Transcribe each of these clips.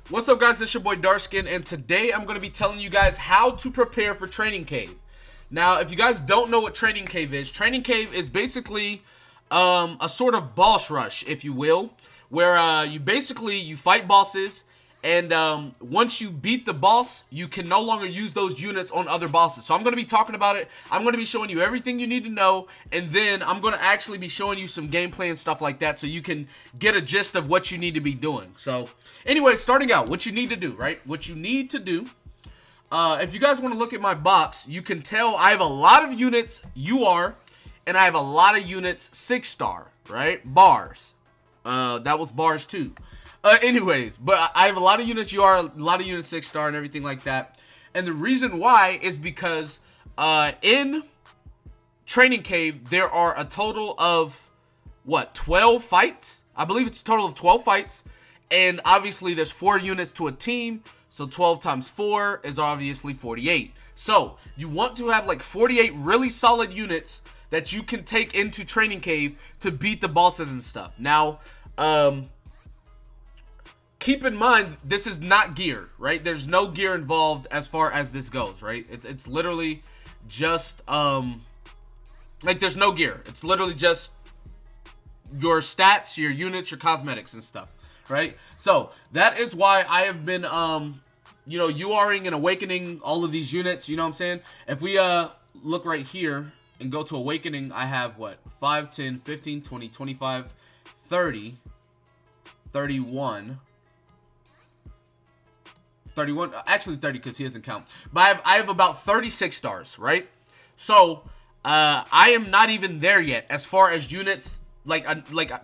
What's up, guys? It's your boy Darskin, and today I'm going to be telling you guys how to prepare for Training Cave. Now, if you guys don't know what Training Cave is basically a sort of boss rush, if you will, where you fight bosses, and once you beat the boss, you can no longer use those units on other bosses. So I'm going to be talking about it. I'm going to be showing you everything you need to know, and then I'm going to actually be showing you some gameplay and stuff like that so you can get a gist of what you need to be doing. So anyway, starting out, what you need to do, right? What you need to do, if you guys want to look at my box, you can tell I have a lot of units UR, and I have a lot of units 6-star, right? Bars. That was bars too. Anyways, but I have a lot of units UR, a lot of units 6-star and everything like that. And the reason why is because in Training Cave, there are a total of, 12 fights? I believe it's a total of 12 fights. And obviously, there's 4 units to a team. So 12 times 4 is obviously 48. So you want to have like 48 really solid units that you can take into Training Cave to beat the bosses and stuff. Now, keep in mind, this is not gear, right? There's no gear involved as far as this goes, right? It's literally just, there's no gear. It's literally just your stats, your units, your cosmetics and stuff, right? So, that is why I have been, URing and awakening all of these units, you know what I'm saying? If we, look right here and go to awakening, I have, 5, 10, 15, 20, 25, 30, 31... 31, actually 30 because he doesn't count. But I have about 36 stars, right? So, I am not even there yet as far as units, like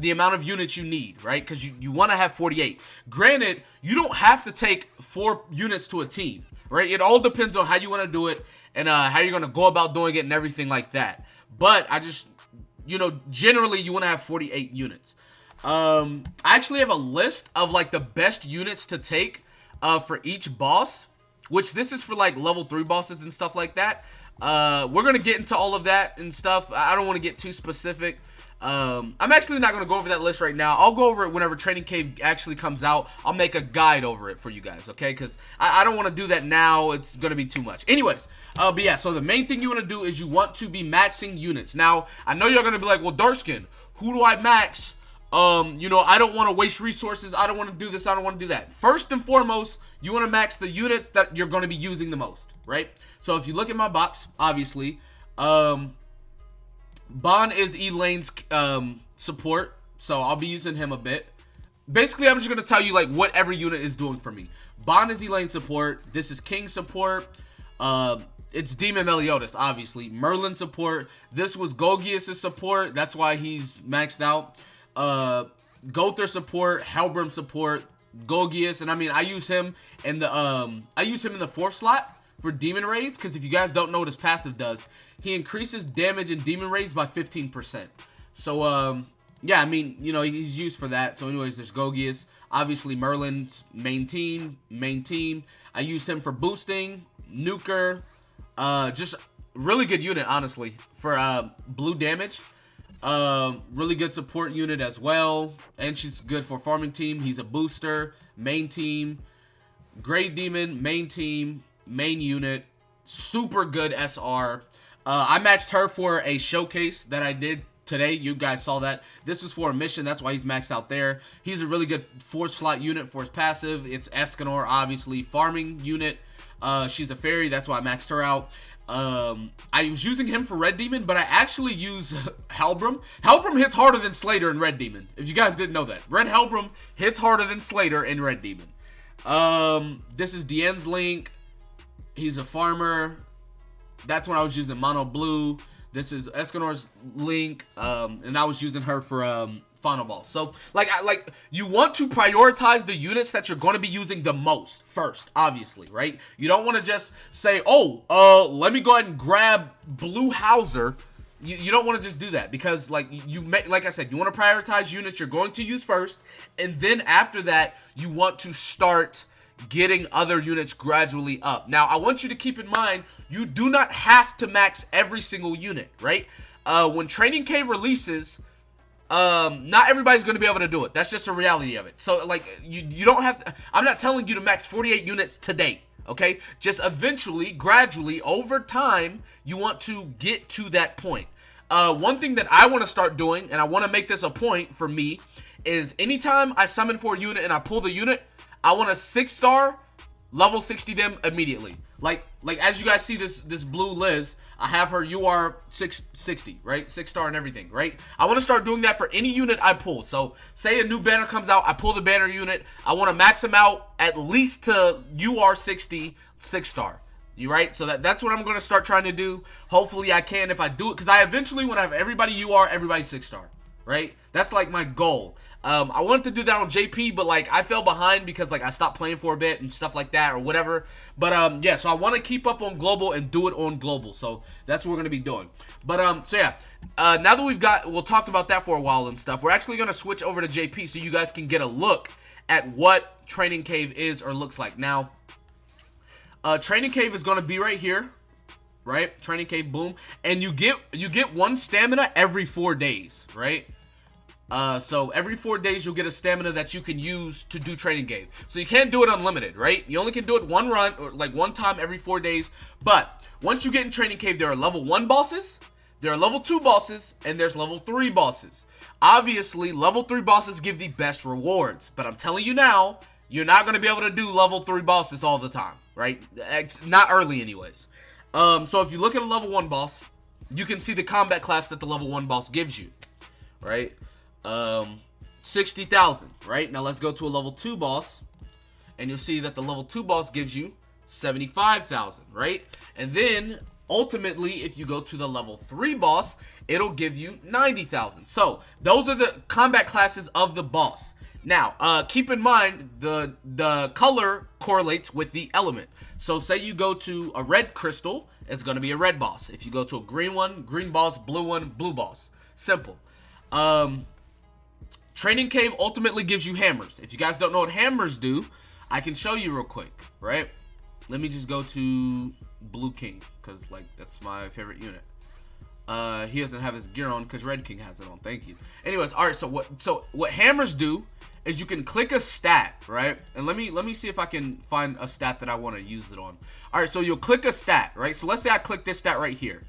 the amount of units you need, right? Because you want to have 48. Granted, you don't have to take 4 units to a team, right? It all depends on how you want to do it and how you're going to go about doing it and everything like that. But I just, generally you want to have 48 units. I actually have a list of like the best units to take for each boss, which this is for like level 3 bosses and stuff like that. We're gonna get into all of that and stuff. I don't want to get too specific. I'm actually not gonna go over that list right now. I'll go over it whenever Training Cave actually comes out. I'll make a guide over it for you guys, okay? Because I don't want to do that now. It's gonna be too much. Anyways, but yeah, so the main thing you want to do is you want to be maxing units. Now, I know you're gonna be like, well, Darkskin, who do I max? I don't want to waste resources. I don't want to do this. I don't want to do that. First and foremost, you want to max the units that you're going to be using the most, right? So if you look at my box, obviously, Bon is Elaine's support, so I'll be using him a bit. Basically, I'm just going to tell you like what every unit is doing for me. Bon is Elaine's support. This is King support. It's Demon Meliodas, obviously. Merlin support. This was Golgius' support. That's why he's maxed out. Gother support, Helbram support, Golgius, and I mean I use him in the 4th slot for demon raids, because if you guys don't know what his passive does, he increases damage in demon raids by 15%. So yeah, I mean, he's used for that. So anyways, there's Golgius, obviously Merlin's main team. I use him for boosting, nuker, just really good unit honestly for blue damage. Really good support unit as well, and she's good for farming team. He's a booster, main team, Great Demon, main team, main unit, super good SR. I matched her for a showcase that I did today. You guys saw that. This was for a mission, that's why he's maxed out there. He's a really good 4th slot unit for his passive. It's Escanor, obviously, farming unit. She's a fairy, that's why I maxed her out. I was using him for Red Demon, but I actually use Helbram. Helbram hits harder than Slater in Red Demon, if you guys didn't know that. Red Helbram hits harder than Slater in Red Demon. This is Diane's Link. He's a farmer. That's when I was using Mono Blue. This is Escanor's Link, and I was using her for, Final Ball. So, you want to prioritize the units that you're going to be using the most first, obviously, right? You don't want to just say, let me go ahead and grab Blue Hauser. You don't want to just do that because, like I said, you want to prioritize units you're going to use first, and then after that, you want to start getting other units gradually up. Now, I want you to keep in mind, you do not have to max every single unit, right? When Training Cave releases, not everybody's going to be able to do it. That's just a reality of it. So, like, you don't have to, I'm not telling you to max 48 units today, okay? Just eventually, gradually, over time, you want to get to that point. One thing that I want to start doing, and I want to make this a point for me, is anytime I summon for a unit and I pull the unit, I want a 6-star, level 60 them immediately. Like as you guys see this blue Liz, I have her UR 660, right? 6-star and everything, right? I want to start doing that for any unit I pull. So say a new banner comes out, I pull the banner unit, I want to max them out at least to UR 60 6-star. You right? So that's what I'm going to start trying to do. Hopefully I can if I do it, because I eventually want to have everybody UR, everybody 6-star, right? That's like my goal. I wanted to do that on JP, but like I fell behind because like I stopped playing for a bit and stuff like that or whatever. But yeah, so I want to keep up on global and do it on global. So that's what we're gonna be doing. But so yeah, now that we'll talked about that for a while and stuff, we're actually gonna switch over to JP so you guys can get a look at what Training Cave is or looks like. Now, Training Cave is gonna be right here, right? Training Cave, boom, and you get 1 stamina every 4 days, right? So every 4 days you'll get a stamina that you can use to do Training Cave. So you can't do it unlimited, right? You only can do it one run or like one time every 4 days. But once you get in Training Cave, there are level 1 bosses, there are level 2 bosses, and there's level 3 bosses. Obviously, level 3 bosses give the best rewards, but I'm telling you now, you're not going to be able to do level 3 bosses all the time, right? Not early anyways. So if you look at a level 1 boss, you can see the combat class that the level 1 boss gives you, right? 60,000, right? Now let's go to a level 2 boss, and you'll see that the level 2 boss gives you 75,000, right? And then ultimately, if you go to the level 3 boss, it'll give you 90,000. So those are the combat classes of the boss. Now, keep in mind the color correlates with the element. So say you go to a red crystal, it's going to be a red boss. If you go to a green one, green boss, blue one, blue boss. Simple. Training Cave ultimately gives you hammers. If you guys don't know what hammers do, I can show you real quick, right? Let me just go to Blue King, because like that's my favorite unit. He doesn't have his gear on because Red King has it on. Thank you. Anyways, all right. So what hammers do is you can click a stat, right? And let me see if I can find a stat that I want to use it on. All right. So you'll click a stat, right? So let's say I click this stat right here.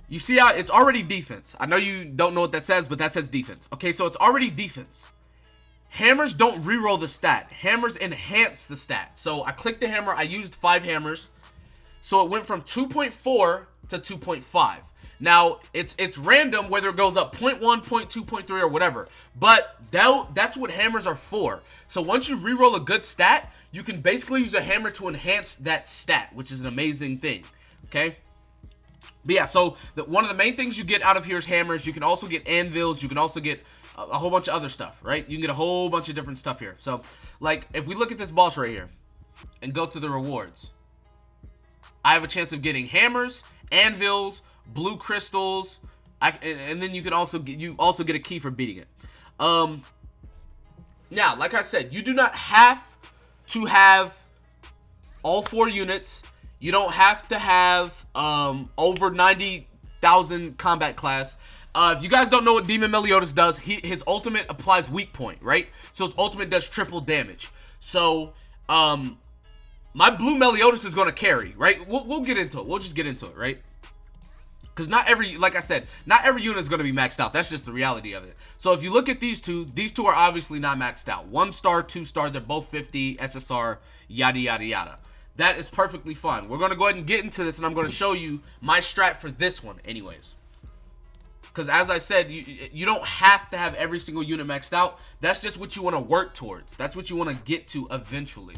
You see how it's already defense. I know you don't know what that says, but that says defense. Okay, so it's already defense. Hammers don't reroll the stat. Hammers enhance the stat. So I clicked the hammer. I used 5 hammers. So it went from 2.4 to 2.5. Now, it's random whether it goes up 0.1, 0.2, 0.3, or whatever. But that's what hammers are for. So once you reroll a good stat, you can basically use a hammer to enhance that stat, which is an amazing thing. Okay? But yeah, so one of the main things you get out of here is hammers. You can also get anvils. You can also get a whole bunch of other stuff, right? You can get a whole bunch of different stuff here. So, like, if we look at this boss right here and go to the rewards, I have a chance of getting hammers, anvils, blue crystals, and then you can also get a key for beating it. Now, like I said, you do not have to have all 4 units. You don't have to have over 90,000 combat class. If you guys don't know what Demon Meliodas does, his ultimate applies weak point, right? So his ultimate does triple damage. So my blue Meliodas is going to carry, right? We'll get into it. We'll just get into it, right? Because like I said, not every unit is going to be maxed out. That's just the reality of it. So if you look at these two are obviously not maxed out. 1-star, 2-star, they're both 50, SSR, yada, yada, yada. That is perfectly fine. We're going to go ahead and get into this, and I'm going to show you my strat for this one anyways. Because as I said, you don't have to have every single unit maxed out. That's just what you want to work towards. That's what you want to get to eventually.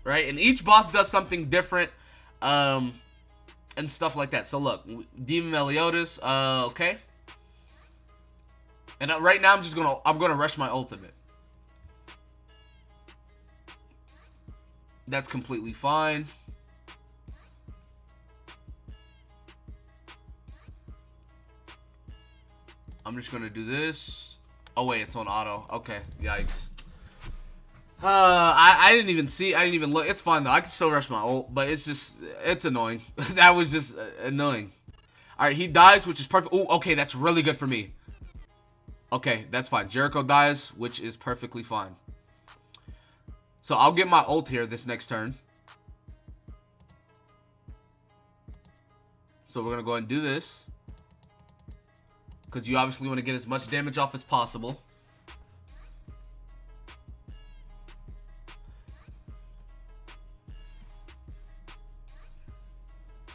Right? And each boss does something different and stuff like that. So look, Demon Meliodas, okay. And right now I'm going to rush my ultimate. That's completely fine. I'm just gonna do this. Oh wait, it's on auto. Okay, yikes. I didn't even see. I didn't even look. It's fine though. I can still rush my ult, but it's annoying. That was just annoying. All right, he dies, which is perfect. Oh, okay, that's really good for me. Okay, that's fine. Jericho dies, which is perfectly fine. So I'll get my ult here this next turn. So we're going to go ahead and do this. Because you obviously want to get as much damage off as possible.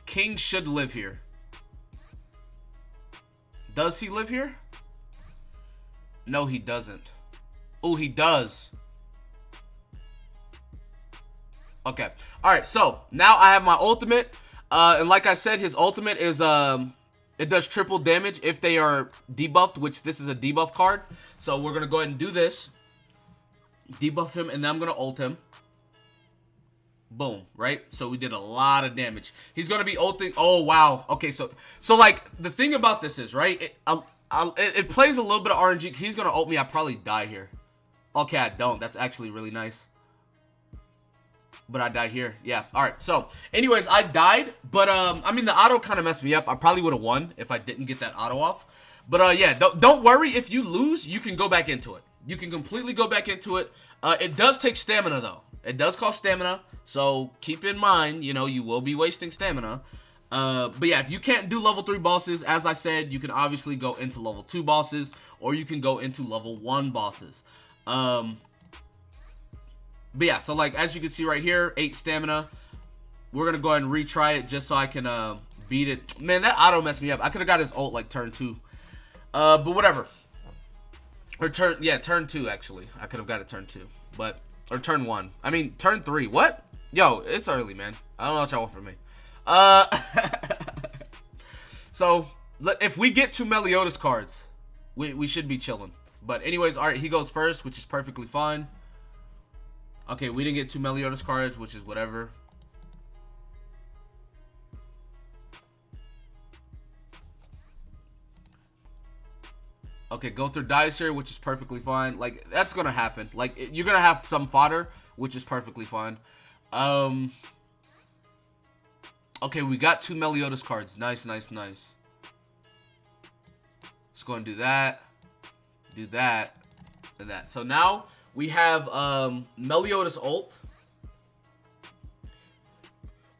King should live here. Does he live here? No, he doesn't. Oh, he does. Okay. Alright, so now I have my ultimate. And like I said, his ultimate is it does triple damage if they are debuffed, which this is a debuff card. So we're gonna go ahead and do this. Debuff him, and then I'm gonna ult him. Boom, right? So we did a lot of damage. He's gonna be ulting. Oh wow. Okay, so like the thing about this is, right? It plays a little bit of RNG because he's gonna ult me. I probably die here. Okay, I don't. That's actually really nice. But I die here. Yeah. All right. So, anyways, I died. But, I mean, the auto kind of messed me up. I probably would have won if I didn't get that auto off. But, yeah, don't worry. If you lose, you can go back into it. You can completely go back into it. It does take stamina, though. It does cost stamina. So, keep in mind, you know, you will be wasting stamina. But, yeah, if you can't do level 3 bosses, as I said, you can obviously go into level 2 bosses. Or you can go into level 1 bosses. But yeah, so like as you can see right here, 8 stamina. We're gonna go ahead and retry it just so I can beat it. Man, that auto messed me up. I could have got his ult like turn 2. But whatever. Or turn 2 actually. I could have got it turn 2. Or turn 1. I mean turn 3. What? Yo, it's early, man. I don't know what y'all want from me. So if we get 2 Meliodas cards, we should be chilling. But anyways, alright, he goes first, which is perfectly fine. Okay, we didn't get 2 Meliodas cards, which is whatever. Okay, go through dice here, which is perfectly fine. Like, that's gonna happen. Like, you're gonna have some fodder, which is perfectly fine. Okay, we got 2 Meliodas cards. Nice, nice, nice. Let's go and do that. Do that. And that. So now we have Meliodas ult.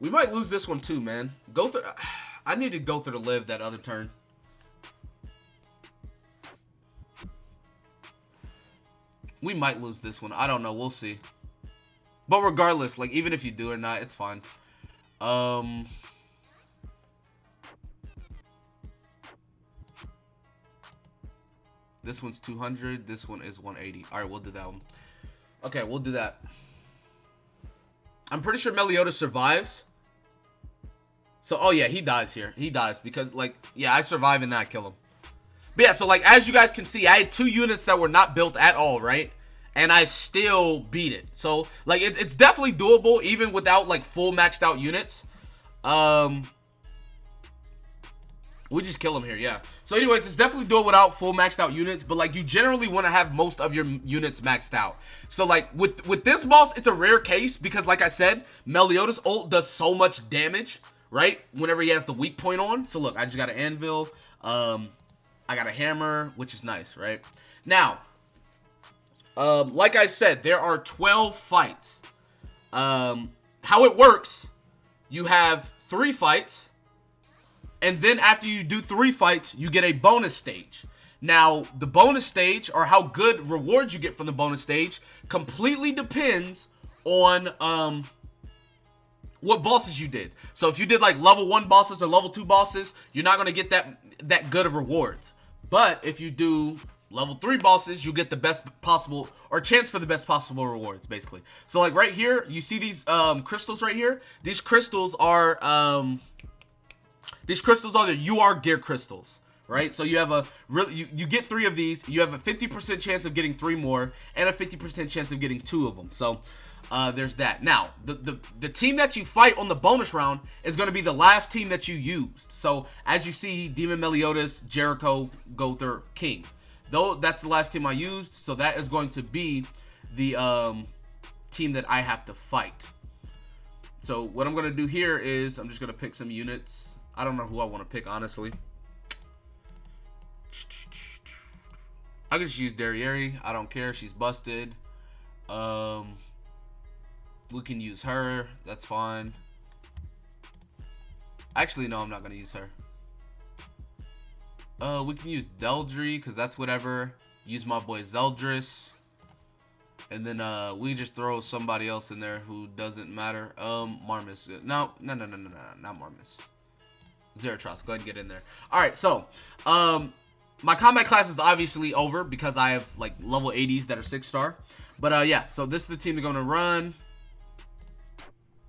We might lose this one too, man. Go through. I need to go through to live that other turn. We might lose this one. I don't know. We'll see. But regardless, like even if you do or not, it's fine. This one's 200. This one is 180. All right, we'll do that one. Okay, we'll do that. I'm pretty sure Meliodas survives. So, oh yeah, he dies here. He dies because, like, yeah, I survive and then I kill him. But yeah, so, like, as you guys can see, I had 2 units that were not built at all, right? And I still beat it. So, like, it's definitely doable even without, like, full maxed out units. We just kill him here, yeah. So anyways, it's definitely doable without full maxed out units, but like you generally want to have most of your units maxed out. So like with this boss, it's a rare case because like I said, Meliodas ult does so much damage, right? Whenever he has the weak point on. So look, I just got an anvil, I got a hammer, which is nice, right? Now, like I said, there are 12 fights. How it works, you have 3 fights. And then after you do 3 fights, you get a bonus stage. Now, the bonus stage, or how good rewards you get from the bonus stage, completely depends on what bosses you did. So if you did like level 1 bosses or level 2 bosses, you're not going to get that good of rewards. But if you do level 3 bosses, you get the best possible, or chance for the best possible rewards, basically. So like right here, you see these crystals right here? These crystals are... These crystals are the UR gear crystals, right? So you have a you get 3 of these. You have a 50% chance of getting 3 more, and a 50% chance of getting 2 of them. So there's that. Now the team that you fight on the bonus round is going to be the last team that you used. So as you see, Demon Meliodas, Jericho, Gother, King. Though that's the last team I used, so that is going to be the team that I have to fight. So what I'm going to do here is I'm just going to pick some units. I don't know who I want to pick, honestly. I could just use Derriere. I don't care. She's busted. We can use her. That's fine. Actually, no, I'm not going to use her. We can use Deldry, because that's whatever. Use my boy Zeldris. And then we just throw somebody else in there who doesn't matter. Marmus. No, not Marmus. Zeratross, go ahead and get in there. Alright, so my combat class is obviously over because I have like level 80s that are 6-star. But yeah, so this is the team they're gonna run.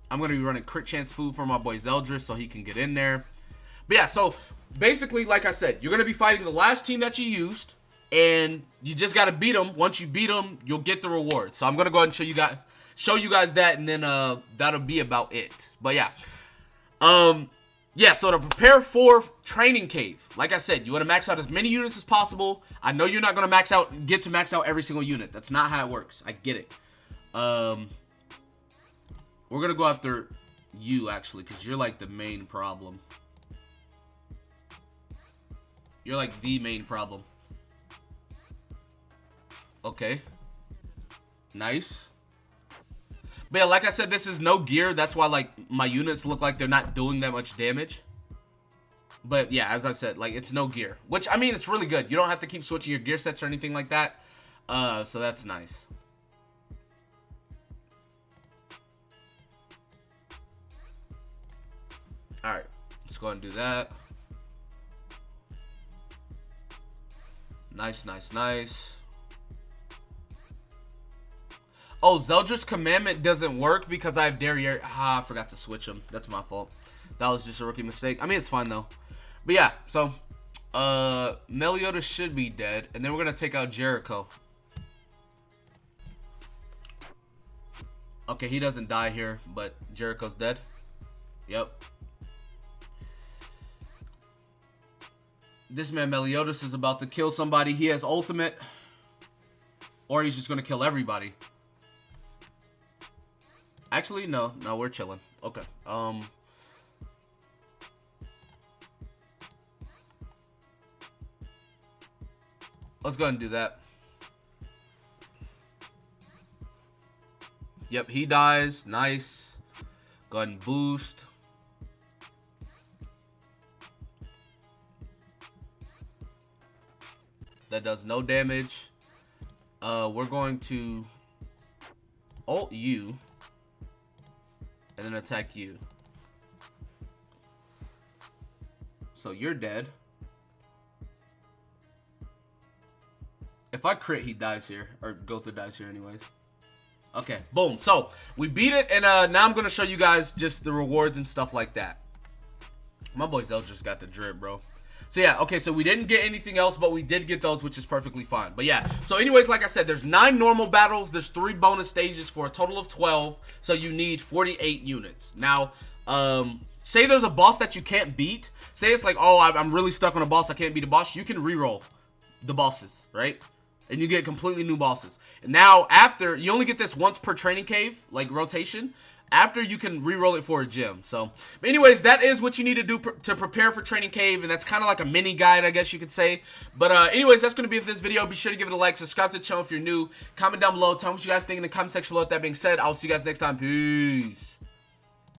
I'm gonna be running crit chance food for my boy Zeldris so he can get in there. But yeah, so basically, like I said, you're gonna be fighting the last team that you used. And you just gotta beat them. Once you beat them, you'll get the reward. So I'm gonna go ahead and show you guys that, and then that'll be about it. But yeah, yeah. So to prepare for Training Cave, like I said, you want to max out as many units as possible. I know you're not gonna get to max out every single unit. That's not how it works. I get it. We're gonna go after you actually, because you're like the main problem. You're like the main problem. Okay. Nice. But yeah, like I said, this is no gear. That's why, like, my units look like they're not doing that much damage. But yeah, as I said, like, it's no gear. Which, I mean, it's really good. You don't have to keep switching your gear sets or anything like that. So that's nice. Alright. Let's go ahead and do that. Nice, nice, nice. Oh, Zeldris Commandment doesn't work because I have Derriere. Ah, I forgot to switch him. That's my fault. That was just a rookie mistake. I mean, it's fine, though. But yeah, so, Meliodas should be dead. And then we're going to take out Jericho. Okay, he doesn't die here, but Jericho's dead. Yep. This man, Meliodas, is about to kill somebody. He has ultimate. Or he's just going to kill everybody. Actually, no, we're chilling. Okay. Let's go ahead and do that. Yep, he dies. Nice. Go ahead and boost. That does no damage. We're going to ult you. And then attack you. So you're dead. If I crit, he dies here. Or Gotha dies here anyways. Okay, boom. So, we beat it. And now I'm going to show you guys just the rewards and stuff like that. My boy Zel just got the drip, bro. So yeah, okay, so we didn't get anything else, but we did get those, which is perfectly fine. But yeah, so anyways, like I said, there's 9 normal battles, there's 3 bonus stages for a total of 12, so you need 48 units. Now, say there's a boss that you can't beat. Say it's like, oh, I'm really stuck on a boss, I can't beat a boss. You can reroll the bosses, right? And you get completely new bosses. And now, after, you only get this once per training cave, like rotation. After, you can re-roll it for a gym. So, but anyways, that is what you need to do to prepare for Training Cave. And that's kind of like a mini guide, I guess you could say. But anyways, that's going to be it for this video. Be sure to give it a like. Subscribe to the channel if you're new. Comment down below. Tell me what you guys think in the comment section below. With that being said, I'll see you guys next time. Peace.